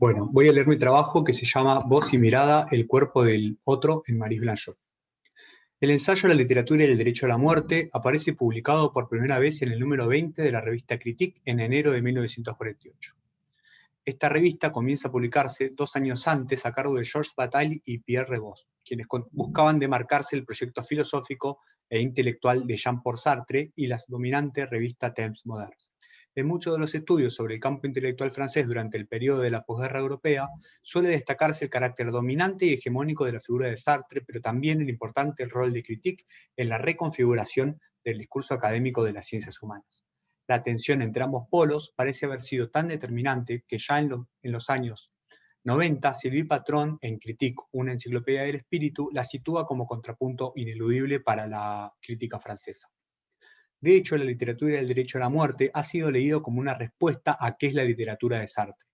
Bueno, voy a leer mi trabajo que se llama Voz y mirada, el cuerpo del otro en Marie Blanchot. El ensayo La literatura y el derecho a la muerte aparece publicado por primera vez en el número 20 de la revista Critique en enero de 1948. Esta revista comienza a publicarse 2 años antes a cargo de Georges Bataille y Pierre Rebost, quienes buscaban demarcarse el proyecto filosófico e intelectual de Jean-Paul Sartre y la dominante revista Temps Modernes. En muchos de los estudios sobre el campo intelectual francés durante el periodo de la posguerra europea, suele destacarse el carácter dominante y hegemónico de la figura de Sartre, pero también el importante rol de Critique en la reconfiguración del discurso académico de las ciencias humanas. La tensión entre ambos polos parece haber sido tan determinante que ya en los años 90, Sylvie Patron, en Critique, una enciclopedia del espíritu, la sitúa como contrapunto ineludible para la crítica francesa. De hecho, la literatura y el derecho a la muerte ha sido leído como una respuesta a qué es la literatura de Sartre.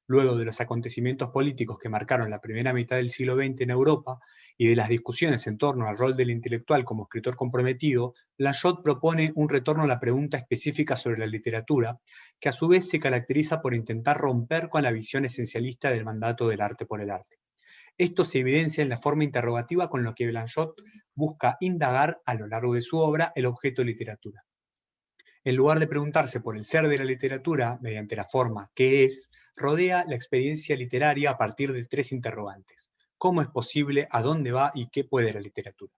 Luego de los acontecimientos políticos que marcaron la primera mitad del siglo XX en Europa y de las discusiones en torno al rol del intelectual como escritor comprometido, Blanchot propone un retorno a la pregunta específica sobre la literatura, que a su vez se caracteriza por intentar romper con la visión esencialista del mandato del arte por el arte. Esto se evidencia en la forma interrogativa con la que Blanchot busca indagar a lo largo de su obra el objeto de literatura. En lugar de preguntarse por el ser de la literatura, mediante la forma ¿qué es?, rodea la experiencia literaria a partir de 3 interrogantes. ¿Cómo es posible? ¿A dónde va? ¿Y qué puede la literatura?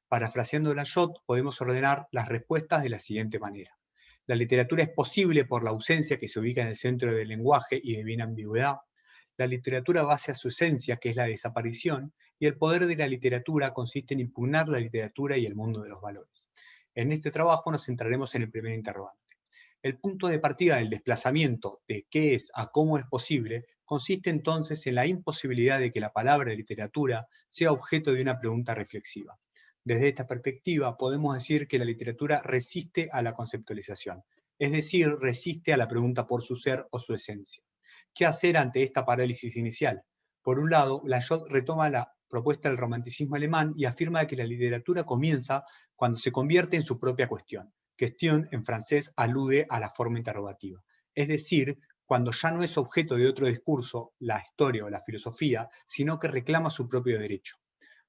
Parafraseando Blanchot, podemos ordenar las respuestas de la siguiente manera. La literatura es posible por la ausencia que se ubica en el centro del lenguaje y devina ambigüedad. La literatura va hacia su esencia, que es la desaparición, y el poder de la literatura consiste en impugnar la literatura y el mundo de los valores. En este trabajo nos centraremos en el primer interrogante. El punto de partida del desplazamiento de qué es a cómo es posible consiste entonces en la imposibilidad de que la palabra literatura sea objeto de una pregunta reflexiva. Desde esta perspectiva podemos decir que la literatura resiste a la conceptualización, es decir, resiste a la pregunta por su ser o su esencia. ¿Qué hacer ante esta parálisis inicial? Por un lado, Blanchot retoma la propuesta del romanticismo alemán y afirma que la literatura comienza cuando se convierte en su propia cuestión. Question en francés alude a la forma interrogativa. Es decir, cuando ya no es objeto de otro discurso, la historia o la filosofía, sino que reclama su propio derecho.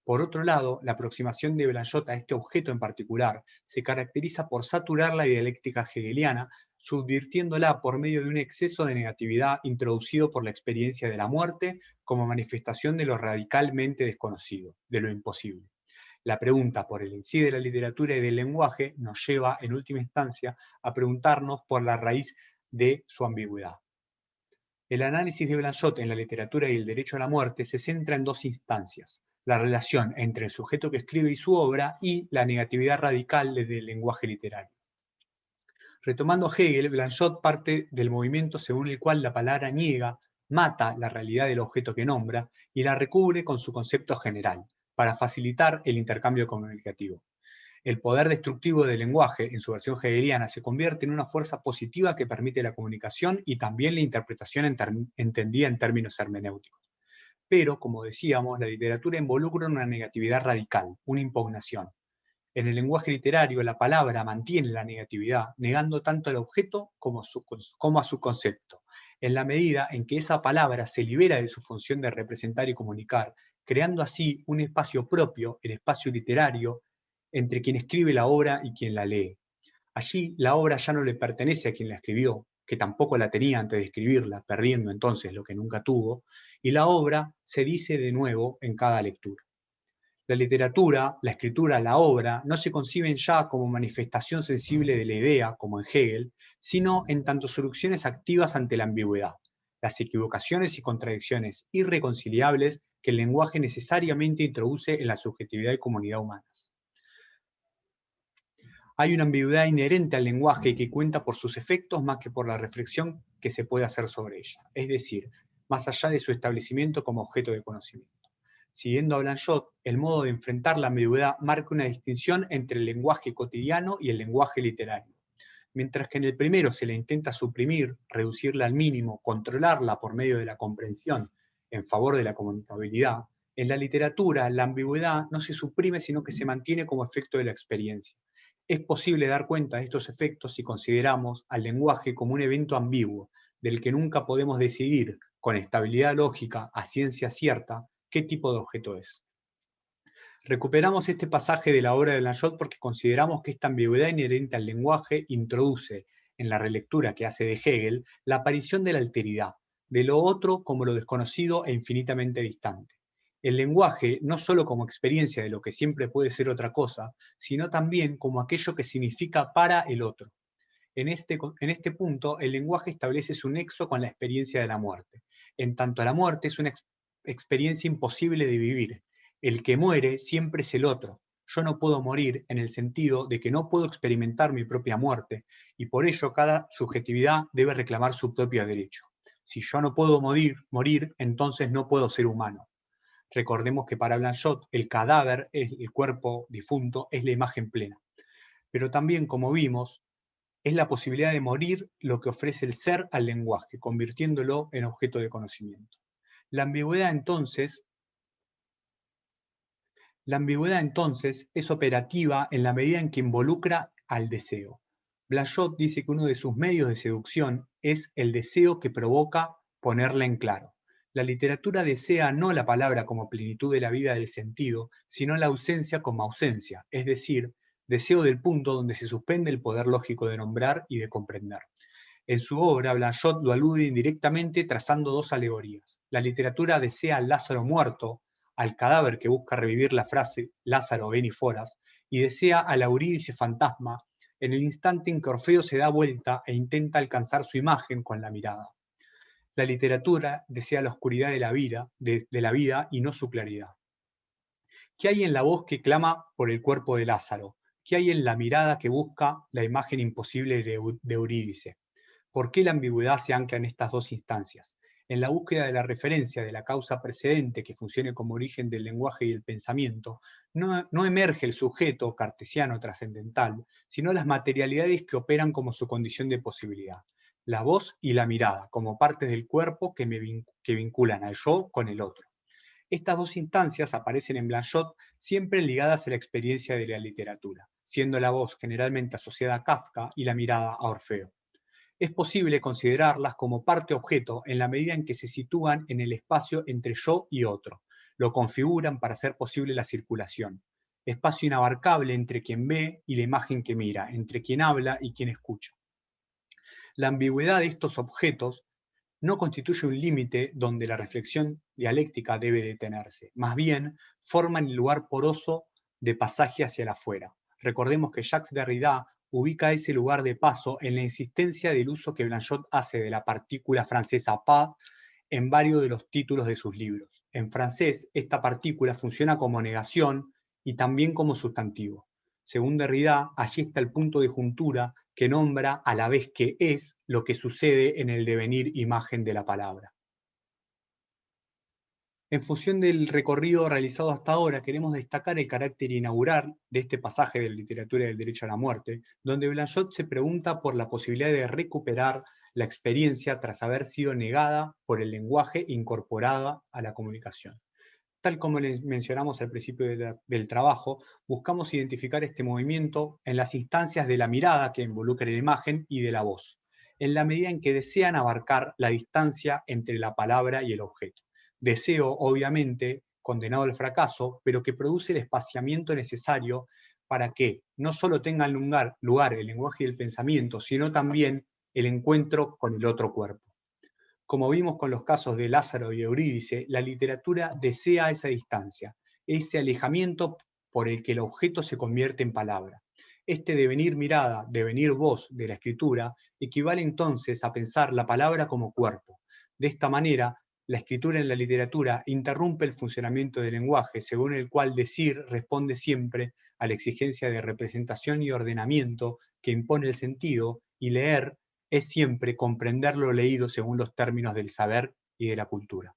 Por otro lado, la aproximación de Blanchot a este objeto en particular se caracteriza por saturar la dialéctica hegeliana, subvirtiéndola por medio de un exceso de negatividad introducido por la experiencia de la muerte como manifestación de lo radicalmente desconocido, de lo imposible. La pregunta por el en sí de la literatura y del lenguaje nos lleva, en última instancia, a preguntarnos por la raíz de su ambigüedad. El análisis de Blanchot en la literatura y el derecho a la muerte se centra en 2 instancias: la relación entre el sujeto que escribe y su obra y la negatividad radical del lenguaje literario. Retomando Hegel, Blanchot parte del movimiento según el cual la palabra niega, mata la realidad del objeto que nombra y la recubre con su concepto general, para facilitar el intercambio comunicativo. El poder destructivo del lenguaje, en su versión hegeliana, se convierte en una fuerza positiva que permite la comunicación y también la interpretación entendida en términos hermenéuticos. Pero, como decíamos, la literatura involucra una negatividad radical, una impugnación. En el lenguaje literario, la palabra mantiene la negatividad, negando tanto al objeto como a su concepto, en la medida en que esa palabra se libera de su función de representar y comunicar, creando así un espacio propio, el espacio literario, entre quien escribe la obra y quien la lee. Allí la obra ya no le pertenece a quien la escribió, que tampoco la tenía antes de escribirla, perdiendo entonces lo que nunca tuvo, y la obra se dice de nuevo en cada lectura. La literatura, la escritura, la obra no se conciben ya como manifestación sensible de la idea, como en Hegel, sino en tanto soluciones activas ante la ambigüedad, las equivocaciones y contradicciones irreconciliables que el lenguaje necesariamente introduce en la subjetividad y comunidad humanas. Hay una ambigüedad inherente al lenguaje que cuenta por sus efectos más que por la reflexión que se puede hacer sobre ella, es decir, más allá de su establecimiento como objeto de conocimiento. Siguiendo a Blanchot, el modo de enfrentar la ambigüedad marca una distinción entre el lenguaje cotidiano y el lenguaje literario. Mientras que en el primero se le intenta suprimir, reducirla al mínimo, controlarla por medio de la comprensión en favor de la comunicabilidad, en la literatura la ambigüedad no se suprime sino que se mantiene como efecto de la experiencia. Es posible dar cuenta de estos efectos si consideramos al lenguaje como un evento ambiguo, del que nunca podemos decidir con estabilidad lógica a ciencia cierta qué tipo de objeto es. Recuperamos este pasaje de la obra de Blanchot porque consideramos que esta ambigüedad inherente al lenguaje introduce, en la relectura que hace de Hegel, la aparición de la alteridad, de lo otro como lo desconocido e infinitamente distante. El lenguaje no solo como experiencia de lo que siempre puede ser otra cosa, sino también como aquello que significa para el otro. En este punto, el lenguaje establece su nexo con la experiencia de la muerte. En tanto, la muerte es una experiencia imposible de vivir. El que muere siempre es el otro. Yo no puedo morir en el sentido de que no puedo experimentar mi propia muerte, y por ello cada subjetividad debe reclamar su propio derecho. Si yo no puedo morir, entonces no puedo ser humano. Recordemos que para Blanchot el cadáver, el cuerpo difunto, es la imagen plena. Pero también, como vimos, es la posibilidad de morir lo que ofrece el ser al lenguaje, convirtiéndolo en objeto de conocimiento. La ambigüedad entonces es operativa en la medida en que involucra al deseo. Blanchot dice que uno de sus medios de seducción es el deseo que provoca ponerla en claro. La literatura desea no la palabra como plenitud de la vida del sentido, sino la ausencia como ausencia, es decir, deseo del punto donde se suspende el poder lógico de nombrar y de comprender. En su obra, Blanchot lo alude indirectamente trazando dos alegorías. La literatura desea al Lázaro muerto, al cadáver que busca revivir la frase Lázaro ven y foras, y desea al Eurídice fantasma en el instante en que Orfeo se da vuelta e intenta alcanzar su imagen con la mirada. La literatura desea la oscuridad de la vida y no su claridad. ¿Qué hay en la voz que clama por el cuerpo de Lázaro? ¿Qué hay en la mirada que busca la imagen imposible de Eurídice? ¿Por qué la ambigüedad se ancla en estas dos instancias? En la búsqueda de la referencia de la causa precedente que funcione como origen del lenguaje y el pensamiento, no emerge el sujeto cartesiano trascendental, sino las materialidades que operan como su condición de posibilidad. La voz y la mirada, como partes del cuerpo que vinculan al yo con el otro. Estas dos instancias aparecen en Blanchot siempre ligadas a la experiencia de la literatura, siendo la voz generalmente asociada a Kafka y la mirada a Orfeo. Es posible considerarlas como parte-objeto en la medida en que se sitúan en el espacio entre yo y otro, lo configuran para hacer posible la circulación. Espacio inabarcable entre quien ve y la imagen que mira, entre quien habla y quien escucha. La ambigüedad de estos objetos no constituye un límite donde la reflexión dialéctica debe detenerse, más bien forman el lugar poroso de pasaje hacia el afuera. Recordemos que Jacques Derrida ubica ese lugar de paso en la insistencia del uso que Blanchot hace de la partícula francesa pas en varios de los títulos de sus libros. En francés, esta partícula funciona como negación y también como sustantivo. Según Derrida, allí está el punto de juntura que nombra a la vez que es lo que sucede en el devenir imagen de la palabra. En función del recorrido realizado hasta ahora, queremos destacar el carácter inaugural de este pasaje de la literatura del derecho a la muerte, donde Blanchot se pregunta por la posibilidad de recuperar la experiencia tras haber sido negada por el lenguaje e incorporada a la comunicación. Tal como les mencionamos al principio del trabajo, buscamos identificar este movimiento en las instancias de la mirada que involucra la imagen y de la voz, en la medida en que desean abarcar la distancia entre la palabra y el objeto. Deseo, obviamente, condenado al fracaso, pero que produce el espaciamiento necesario para que no solo tengan lugar el lenguaje y el pensamiento, sino también el encuentro con el otro cuerpo. Como vimos con los casos de Lázaro y Eurídice, la literatura desea esa distancia, ese alejamiento por el que el objeto se convierte en palabra. Este devenir mirada, devenir voz de la escritura, equivale entonces a pensar la palabra como cuerpo. De esta manera, la escritura en la literatura interrumpe el funcionamiento del lenguaje, según el cual decir responde siempre a la exigencia de representación y ordenamiento que impone el sentido, y leer es siempre comprender lo leído según los términos del saber y de la cultura.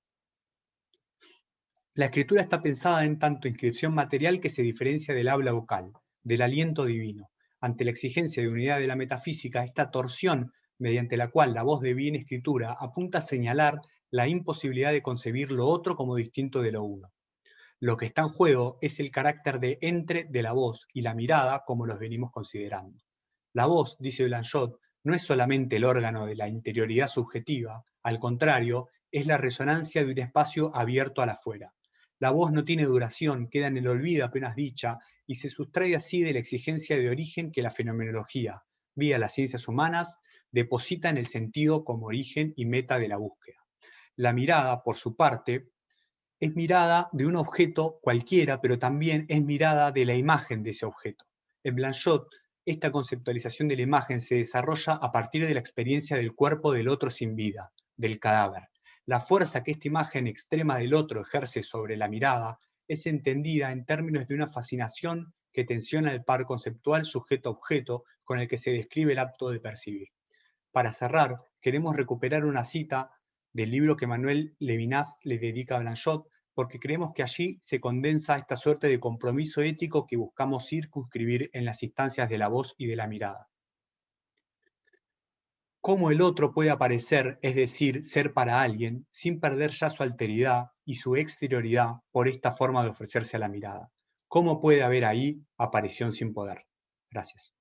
La escritura está pensada en tanto inscripción material que se diferencia del habla vocal, del aliento divino. Ante la exigencia de unidad de la metafísica, esta torsión mediante la cual la voz de bien escritura apunta a señalar la imposibilidad de concebir lo otro como distinto de lo uno. Lo que está en juego es el carácter de entre de la voz y la mirada como los venimos considerando. La voz, dice Blanchot, no es solamente el órgano de la interioridad subjetiva, al contrario, es la resonancia de un espacio abierto al afuera. La voz no tiene duración, queda en el olvido apenas dicha, y se sustrae así de la exigencia de origen que la fenomenología, vía las ciencias humanas, deposita en el sentido como origen y meta de la búsqueda. La mirada, por su parte, es mirada de un objeto cualquiera, pero también es mirada de la imagen de ese objeto. En Blanchot, esta conceptualización de la imagen se desarrolla a partir de la experiencia del cuerpo del otro sin vida, del cadáver. La fuerza que esta imagen extrema del otro ejerce sobre la mirada es entendida en términos de una fascinación que tensiona el par conceptual sujeto-objeto con el que se describe el acto de percibir. Para cerrar, queremos recuperar una cita del libro que Manuel Levinas le dedica a Blanchot, porque creemos que allí se condensa esta suerte de compromiso ético que buscamos circunscribir en las instancias de la voz y de la mirada. Cómo el otro puede aparecer, es decir, ser para alguien, sin perder ya su alteridad y su exterioridad por esta forma de ofrecerse a la mirada. ¿Cómo puede haber ahí aparición sin poder? Gracias.